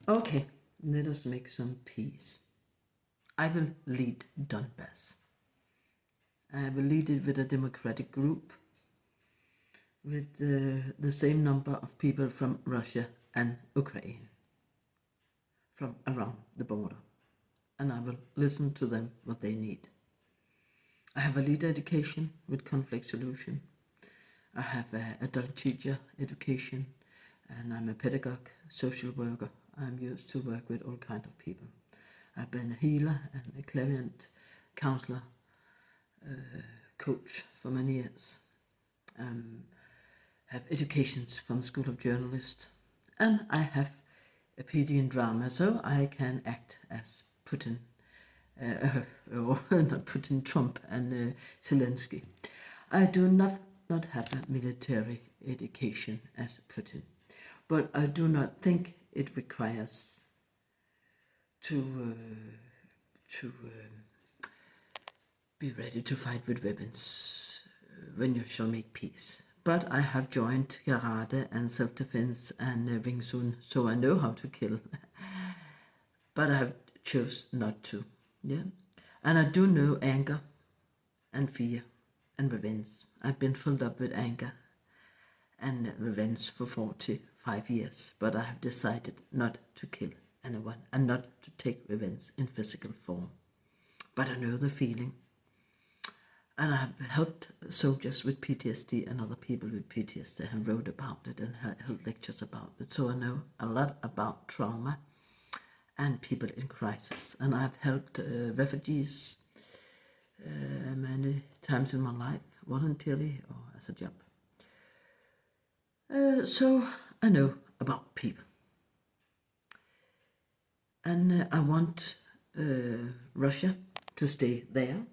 Okay, let us make some peace. I will lead Donbass. I will lead it with a democratic group with the same number of people from Russia and Ukraine, from around the border. And I will listen to them what they need. I have a leader education with conflict solution. I have a adult teacher education, and I'm a pedagogue, social worker. I'm used to work with all kinds of people. I've been a healer and a clairvoyant counselor, coach for many years. Have educations from the School of Journalists, and I have a PD in drama, so I can act as Putin, or not Putin, Trump and Zelensky. I do not have a military education as Putin, but I do not think it requires to be ready to fight with weapons when you shall make peace. But I have joined karate and self-defense and Wing Chun, so I know how to kill. But I have chose not to. Yeah, and I do know anger and fear and revenge. I've been filled up with anger and revenge for 45 years, but I have decided not to kill anyone and not to take revenge in physical form. But I know the feeling. And I have helped soldiers with PTSD and other people with PTSD and wrote about it and held lectures about it. So I know a lot about trauma and people in crisis. And I've helped refugees many times in my life, voluntarily or as a job. So I know about people. And I want Russia to stay there.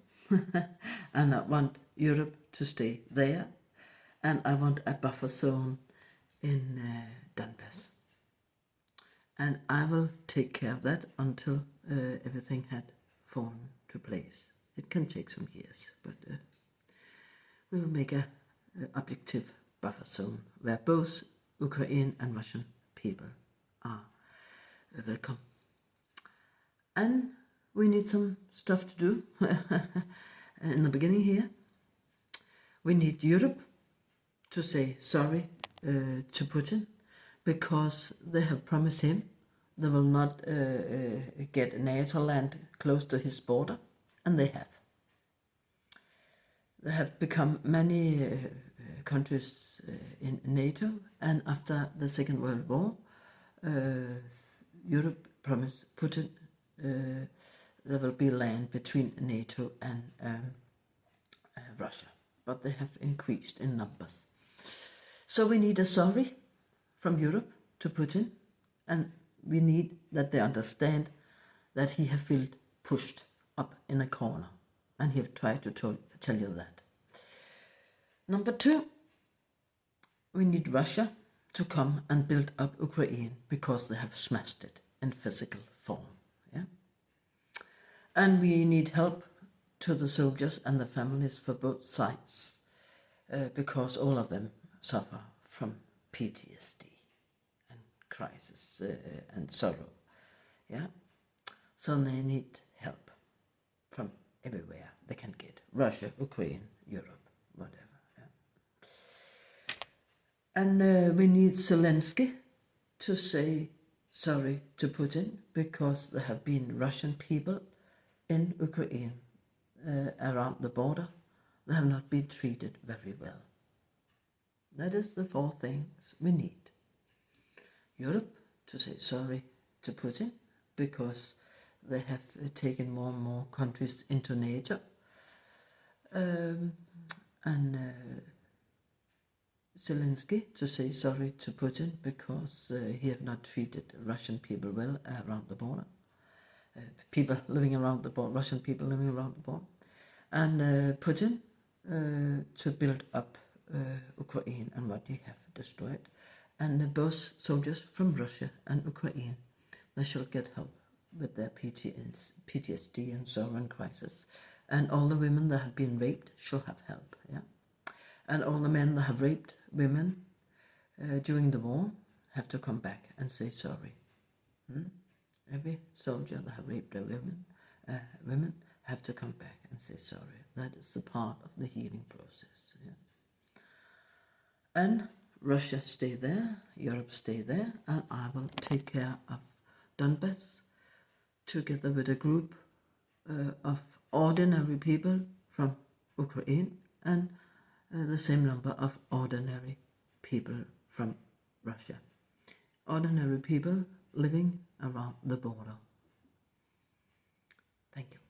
And I want Europe to stay there. And I want a buffer zone in Donbass. And I will take care of that until everything had fallen to place. It can take some years, but we will make a objective buffer zone where both Ukraine and Russian people are welcome. And we need some stuff to do in the beginning here. We need Europe to say sorry to Putin, because they have promised him they will not get NATO land close to his border, and they have. There have become many countries in NATO, and after the Second World War, Europe promised Putin there will be land between NATO and Russia, but they have increased in numbers. So we need a sorry from Europe to Putin, and we need that they understand that he has felt pushed up in a corner, and he have tried to tell you that. Number two, we need Russia to come and build up Ukraine, because they have smashed it in physical form. Yeah? And we need help to the soldiers and the families for both sides, because all of them suffer from PTSD and crisis and sorrow. Yeah, so they need help from everywhere they can get: Russia, Ukraine, Europe, whatever. Yeah. And we need Zelensky to say sorry to Putin, because there have been Russian people in Ukraine around the border. They have not been treated very well. That is the four things we need. Europe to say sorry to Putin, because they have taken more and more countries into NATO. And Zelensky to say sorry to Putin, because he have not treated Russian people well around the border. People living around the border, Russian people living around the border. And Putin to build up Ukraine and what he have destroyed. And both soldiers from Russia and Ukraine, they shall get help with their PTSD and sorrow and crisis. And all the women that have been raped shall have help. Yeah, and all the men that have raped women during the war have to come back and say sorry. Every soldier that have raped a women have to come back and say sorry. That is a part of the healing process. Yeah. And Russia stay there, Europe stay there, and I will take care of Donbass together with a group of ordinary people from Ukraine and the same number of ordinary people from Russia. Ordinary people living around the border. Thank you.